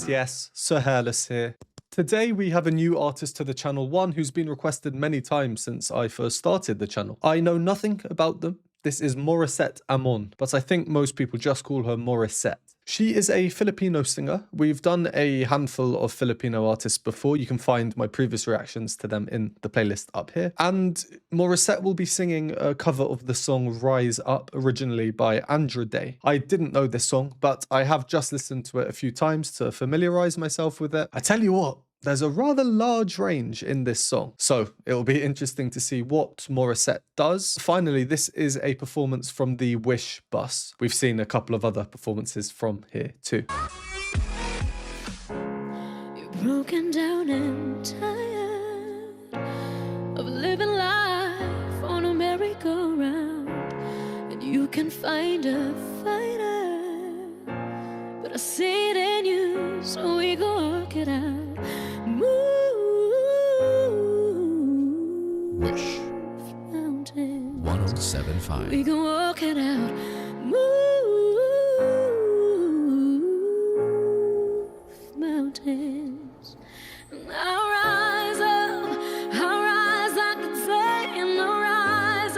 Yes, Sir Hairless here. Today we have a new artist to the channel, one who's been requested many times since I first started the channel. I know nothing about them. This is Morissette Amon, but I think most people just call her Morissette. She is a Filipino singer. We've done a handful of Filipino artists before. You can find my previous reactions to them in the playlist up here. And Morissette will be singing a cover of the song Rise Up, originally by ATTRIBUTION. I didn't know this song, but I have just listened to it a few times to familiarize myself with it. I tell you what, there's a rather large range in this song, so it'll be interesting to see what Morissette does. Finally, this is a performance from the Wish bus. We've seen a couple of other performances from here too. You're broken down and tired of living life on a merry-go-round, and you can find a fighter, but I see it in you, so we go work it out. Wish Mountain. 1075. We can walk it out. Move mountains. I'll rise like the day, and I'll rise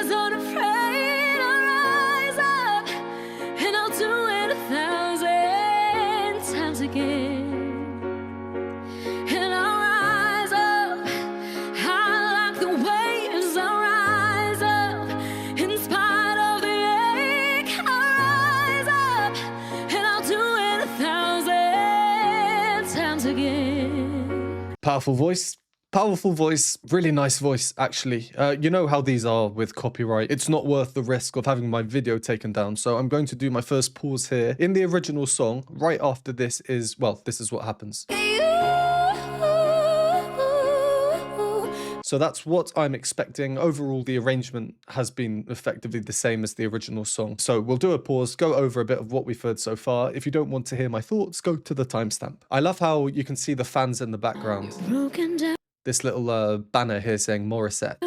unafraid. I'll rise up, and I'll do it 1,000 times again. Powerful voice, really nice voice actually. You know how these are with copyright. It's not worth the risk of having my video taken down, so I'm going to do my first pause here. In the original song, right after this is, well, this is what happens. So that's what I'm expecting. Overall, the arrangement has been effectively the same as the original song. So we'll do a pause, go over a bit of what we've heard so far. If you don't want to hear my thoughts, go to the timestamp. I love how you can see the fans in the background. This little banner here saying Morissette.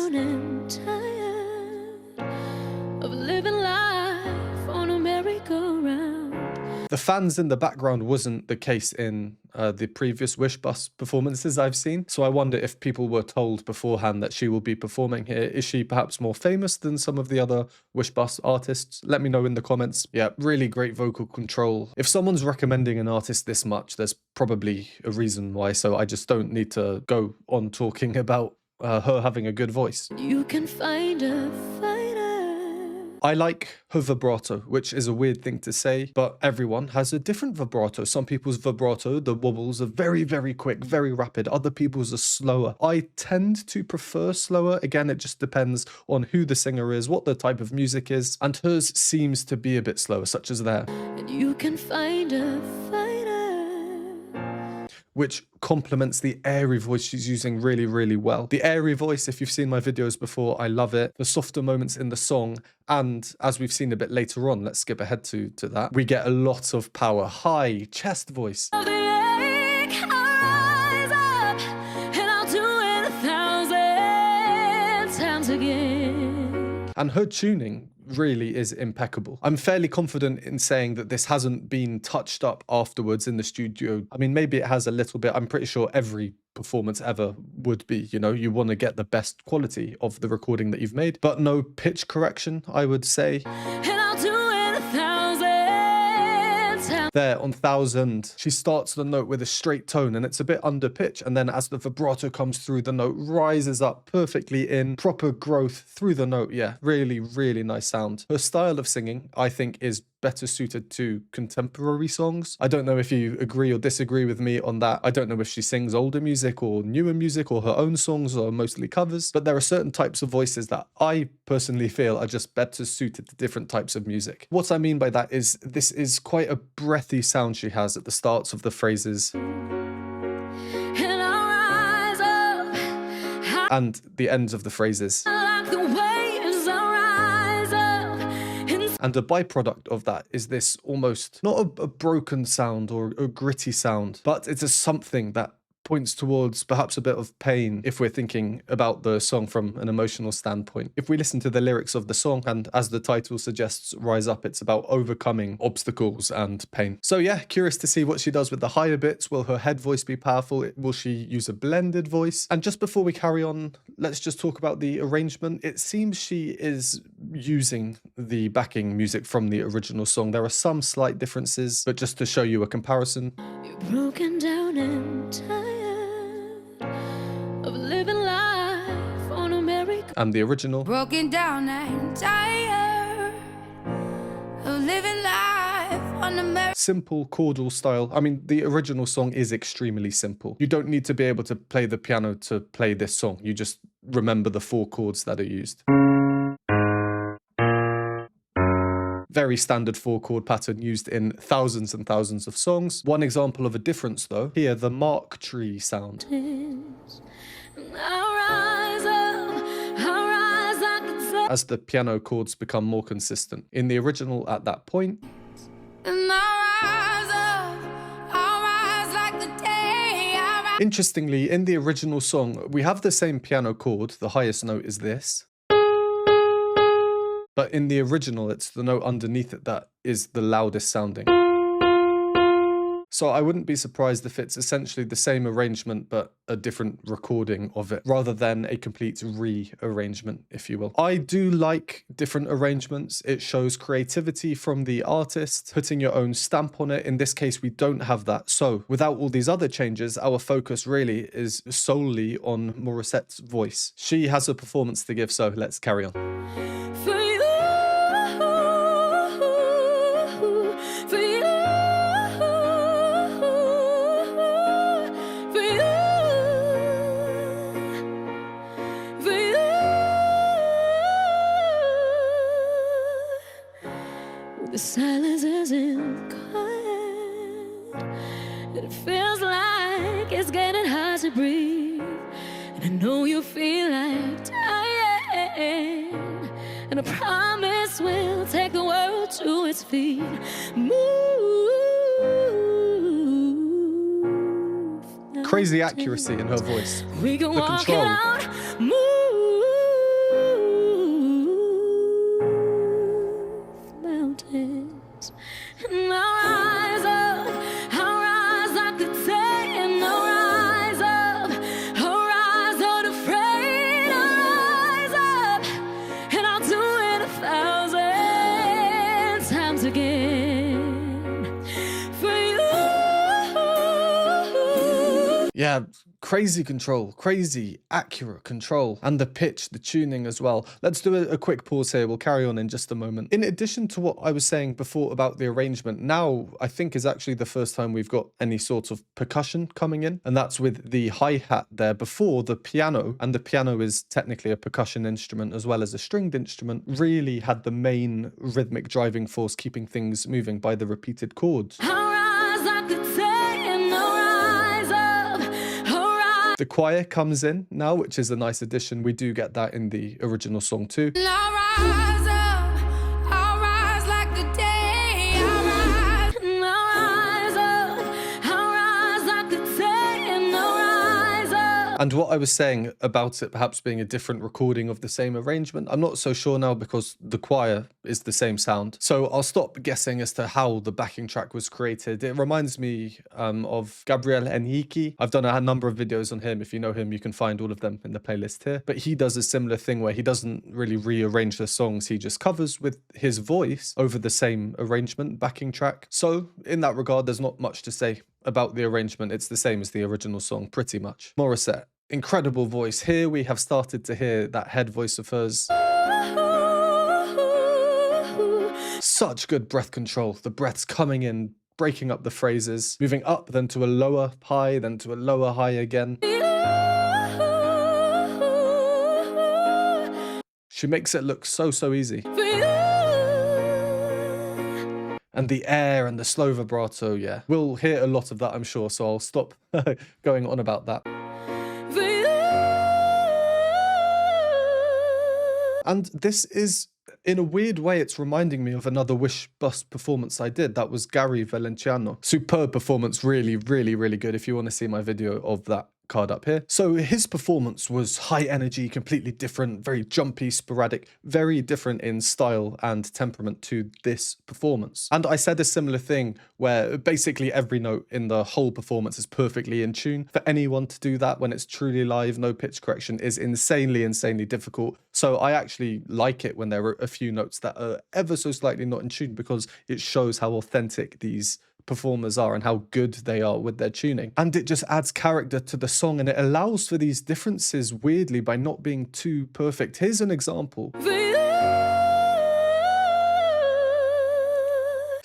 The fans in the background wasn't the case in the previous Wish Bus performances I've seen, so I wonder if people were told beforehand that she will be performing here. Is she perhaps more famous than some of the other Wish Bus artists? Let me know in the comments. Yeah, really great vocal control. If someone's recommending an artist this much, there's probably a reason why, so I just don't need to go on talking about her having a good voice. You can find a fighter. I like her vibrato, which is a weird thing to say, but everyone has a different vibrato. Some people's vibrato, the wobbles, are very, very quick, very rapid. Other people's are slower. I tend to prefer slower. Again, it just depends on who the singer is, what the type of music is, and hers seems to be a bit slower, such as there. And you can find a fighter, which complements the airy voice she's using really, really well. The airy voice, if you've seen my videos before, I love it. The softer moments in the song, and as we've seen a bit later on, let's skip ahead to that, we get a lot of power, high chest voice. And her tuning really is impeccable. I'm fairly confident in saying that this hasn't been touched up afterwards in the studio. I mean, maybe it has a little bit. I'm pretty sure every performance ever would be, you know, you want to get the best quality of the recording that you've made, but no pitch correction, I would say. There on 1000, she starts the note with a straight tone and it's a bit under pitch, and then as the vibrato comes through, the note rises up perfectly in proper growth through the note. Yeah, really, really nice sound. Her style of singing, I think, is better suited to contemporary songs. I don't know if you agree or disagree with me on that. I don't know if she sings older music or newer music or her own songs or mostly covers, but there are certain types of voices that I personally feel are just better suited to different types of music. What I mean by that is this is quite a breathy sound she has at the starts of the phrases. And the ends of the phrases. And a byproduct of that is this almost, not a broken sound or a gritty sound, but it's a something that points towards perhaps a bit of pain if we're thinking about the song from an emotional standpoint. If we listen to the lyrics of the song, and as the title suggests, Rise Up, it's about overcoming obstacles and pain. So yeah, curious to see what she does with the higher bits. Will her head voice be powerful? Will she use a blended voice? And just before we carry on, let's just talk about the arrangement. It seems she is using the backing music from the original song. There are some slight differences, but just to show you a comparison. You're broken down and tired of living life on a merry-go-round. And the original. Broken down and tired of living life on a merry. Simple chordal style. I mean, the original song is extremely simple. You don't need to be able to play the piano to play this song. You just remember the 4 chords that are used. Very standard 4-chord pattern used in thousands and thousands of songs. One example of a difference though, here the mark tree sound. As the piano chords become more consistent. In the original at that point, interestingly, in the original song, we have the same piano chord. The highest note is this. But in the original, it's the note underneath it that is the loudest sounding. So I wouldn't be surprised if it's essentially the same arrangement, but a different recording of it, rather than a complete rearrangement, if you will. I do like different arrangements. It shows creativity from the artist, putting your own stamp on it. In this case, we don't have that. So without all these other changes, our focus really is solely on Morissette's voice. She has a performance to give, so let's carry on. The silence isn't quiet. It feels like it's getting hard to breathe. And I know you feel like dying. And I promise we'll take the world to its feet. Move. Crazy accuracy in her voice. We can The walk control. it out. Move. Mountains. And I'll rise up. I'll rise like the day. And I'll rise up. I'll rise unafraid. I'll rise up. And I'll do it 1,000 times again. For you. Yeah, crazy control, crazy accurate control, and the pitch, the tuning as well. Let's do a quick pause here. We'll carry on in just a moment. In addition to what I was saying before about the arrangement, now I think is actually the first time we've got any sort of percussion coming in, and that's with the hi-hat there before the piano, and the piano is technically a percussion instrument as well as a stringed instrument, really had the main rhythmic driving force keeping things moving by the repeated chords. The choir comes in now, which is a nice addition. We do get that in the original song too. I'll rise up, I'll rise like the day. I'll rise, I'll rise up, I'll rise like the day, and I'll rise up. And what I was saying about it perhaps being a different recording of the same arrangement, I'm not so sure now because the choir is the same sound. So I'll stop guessing as to how the backing track was created. It reminds me of Gabriel Henrique. I've done a number of videos on him. If you know him, you can find all of them in the playlist here. But he does a similar thing where he doesn't really rearrange the songs. He just covers with his voice over the same arrangement, backing track. So in that regard, there's not much to say about the arrangement. It's the same as the original song, pretty much. Morissette. Incredible voice. Here we have started to hear that head voice of hers. Such good breath control. The breath's coming in, breaking up the phrases, moving up, then to a lower high, then to a lower high again. She makes it look so easy. And the air and the slow vibrato, yeah. We'll hear a lot of that, I'm sure, so I'll stop going on about that. And this is In a weird way, it's reminding me of another Wish Bust performance I did. That was Gary Valenciano. Superb performance, really, really, really good. If you want to see my video of that card up here. So his performance was high energy, completely different, very jumpy, sporadic, very different in style and temperament to this performance. And I said a similar thing where basically every note in the whole performance is perfectly in tune. For anyone to do that when it's truly live, no pitch correction, is insanely, insanely difficult. So I actually like it when there are a few notes that are ever so slightly not in tune, because it shows how authentic these performers are and how good they are with their tuning. And it just adds character to the song, and it allows for these differences weirdly by not being too perfect. Here's an example.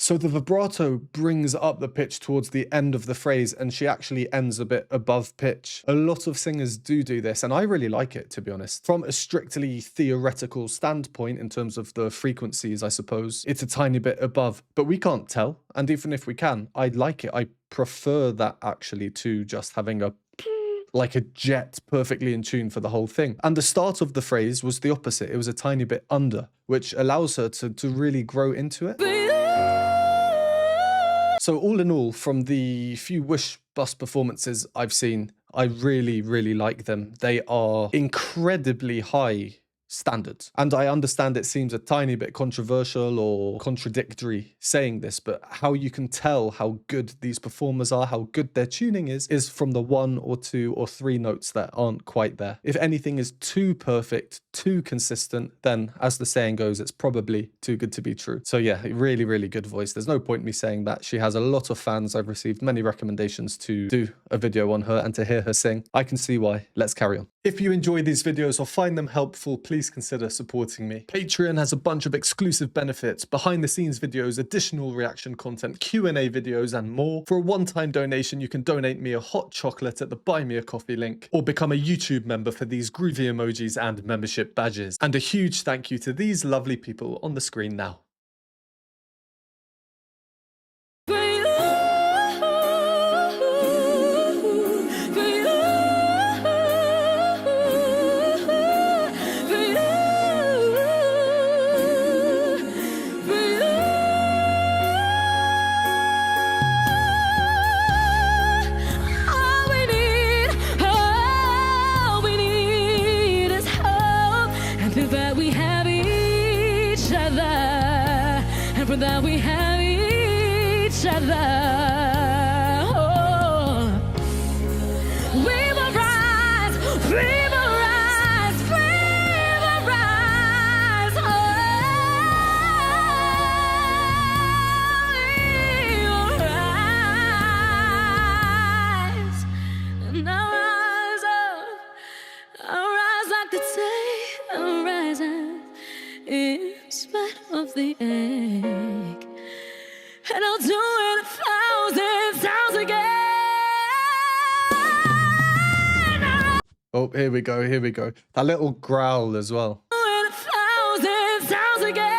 So the vibrato brings up the pitch towards the end of the phrase, and she actually ends a bit above pitch. A lot of singers do this, and I really like it, to be honest. From a strictly theoretical standpoint, in terms of the frequencies, I suppose, it's a tiny bit above, but we can't tell. And even if we can, I like it. I prefer that actually to just having a like a jet perfectly in tune for the whole thing. And the start of the phrase was the opposite. It was a tiny bit under, which allows her to really grow into it. So all in all, from the few Wish Bust performances I've seen, I really, really like them. They are incredibly high standards. And I understand it seems a tiny bit controversial or contradictory saying this, but how you can tell how good these performers are, how good their tuning is from the 1 or 2 or 3 notes that aren't quite there. If anything is too perfect, too consistent, then as the saying goes, it's probably too good to be true. So yeah, really, really good voice. There's no point me saying that. She has a lot of fans. I've received many recommendations to do a video on her and to hear her sing. I can see why. Let's carry on. If you enjoy these videos or find them helpful, please consider supporting me. Patreon has a bunch of exclusive benefits, behind the scenes videos, additional reaction content, Q&A videos, and more. For a one-time donation, you can donate me a hot chocolate at the Buy Me a Coffee link, or become a YouTube member for these groovy emojis and membership badges. And a huge thank you to these lovely people on the screen now. For that we have each other. Oh. We will rise, we will rise, we will rise. Oh. We will rise, and I'll rise up. I'll rise like the day I'm rising, in spite of the egg. And I'll do it 1,000 times again. Oh, here we go, here we go. That little growl as well. Do it 1,000 times again.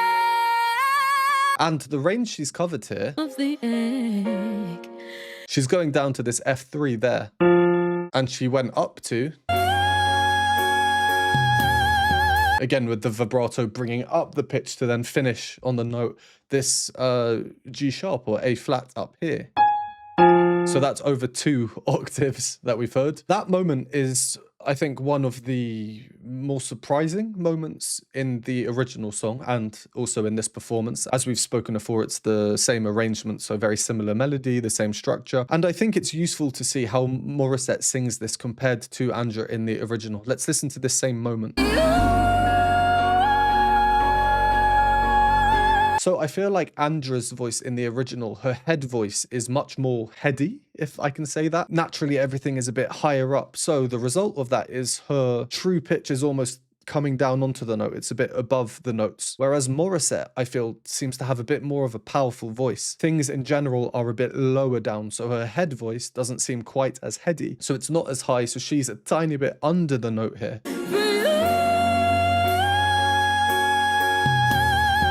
And the range she's covered here, Of the egg. she's going down to this F3 there. And she went up to, again with the vibrato bringing up the pitch to then finish on the note, this G sharp or A flat up here. So that's over 2 octaves that we've heard. That moment is, I think, one of the more surprising moments in the original song and also in this performance. As we've spoken before, it's the same arrangement, so very similar melody, the same structure. And I think it's useful to see how Morissette sings this compared to Andra in the original. Let's listen to this same moment. So I feel like Andra's voice in the original, her head voice is much more heady, if I can say that. Naturally, everything is a bit higher up. So the result of that is her true pitch is almost coming down onto the note. It's a bit above the notes. Whereas Morissette, I feel, seems to have a bit more of a powerful voice. Things in general are a bit lower down, so her head voice doesn't seem quite as heady. So it's not as high, so she's a tiny bit under the note here.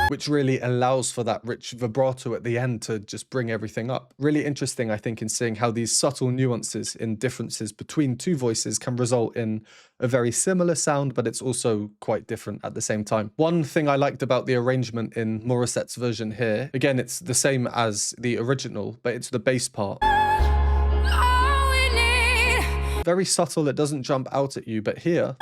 which really allows for that rich vibrato at the end to just bring everything up. Really interesting, I think, in seeing how these subtle nuances in differences between two voices can result in a very similar sound, but it's also quite different at the same time. One thing I liked about the arrangement in Morissette's version here, again, it's the same as the original, but it's the bass part. All we need. Very subtle, it doesn't jump out at you, but here,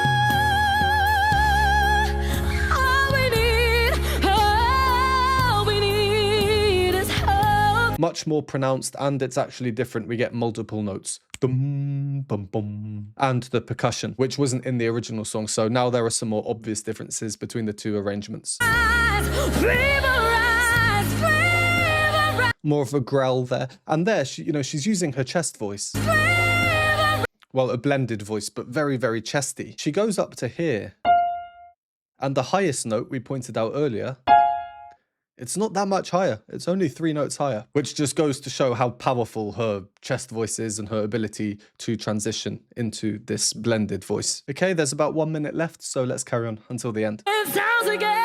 much more pronounced, and it's actually different. We get multiple notes. Dum, bum, bum, and the percussion, which wasn't in the original song. So now there are some more obvious differences between the two arrangements. More of a growl there. And there, she's using her chest voice. Well, a blended voice, but very, very chesty. She goes up to here. And the highest note we pointed out earlier, it's not that much higher. It's only 3 notes higher, which just goes to show how powerful her chest voice is and her ability to transition into this blended voice. Okay, there's about 1 minute left, so let's carry on until the end. It sounds again.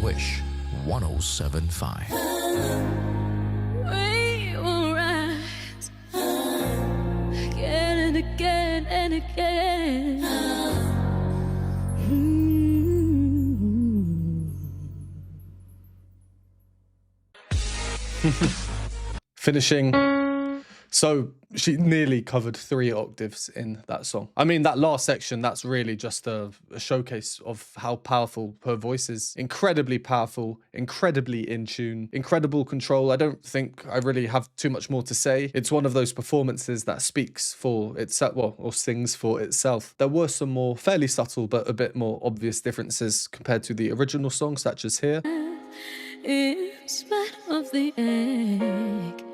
Wish 1075. We will rise again and again and again. Finishing. So she nearly covered 3 octaves in that song. I mean, that last section, that's really just a showcase of how powerful her voice is. Incredibly powerful, incredibly in tune, incredible control. I don't think I really have too much more to say. It's one of those performances that speaks for itself, well, or sings for itself. There were some more fairly subtle but a bit more obvious differences compared to the original song, such as here. In spite of the ache,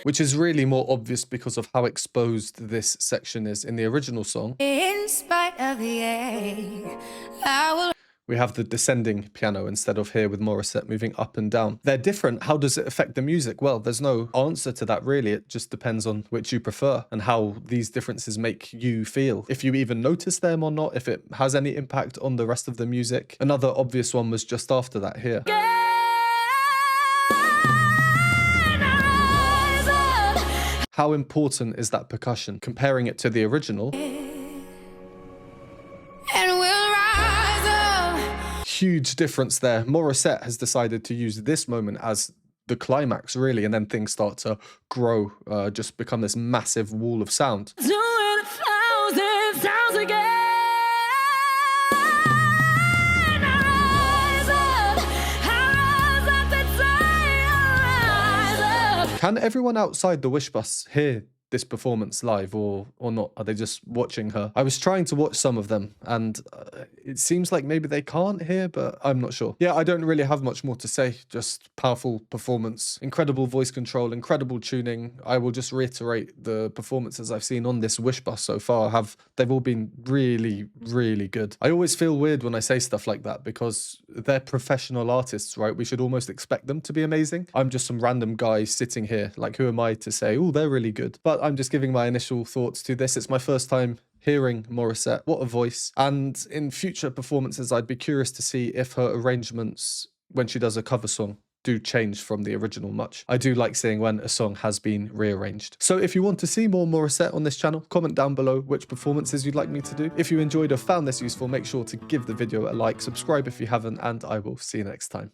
which is really more obvious because of how exposed this section is in the original song. In spite of the ache, I will. We have the descending piano instead of here with Morissette moving up and down. They're different. How does it affect the music? Well, there's no answer to that really. It just depends on which you prefer and how these differences make you feel. If you even notice them or not, if it has any impact on the rest of the music. Another obvious one was just after that here. How important is that percussion? Comparing it to the original. And we'll rise up. Huge difference there. Morissette has decided to use this moment as the climax, really, and then things start to grow, just become this massive wall of sound. doing 1,000 sounds again. Can everyone outside the Wish Bus hear this performance live or not? Are they just watching her? I was trying to watch some of them and it seems like maybe they can't hear, but I'm not sure. Yeah, I don't really have much more to say. Just powerful performance, incredible voice control, incredible tuning. I will just reiterate the performances I've seen on this Wish Bus so far. They've all been really, really good. I always feel weird when I say stuff like that because they're professional artists, right? We should almost expect them to be amazing. I'm just some random guy sitting here. Like, who am I to say, oh, they're really good? But I'm just giving my initial thoughts to this. It's my first time hearing Morissette. What a voice. And in future performances, I'd be curious to see if her arrangements, when she does a cover song, do change from the original much. I do like seeing when a song has been rearranged. So if you want to see more Morissette on this channel, comment down below which performances you'd like me to do. If you enjoyed or found this useful, make sure to give the video a like, subscribe if you haven't, and I will see you next time.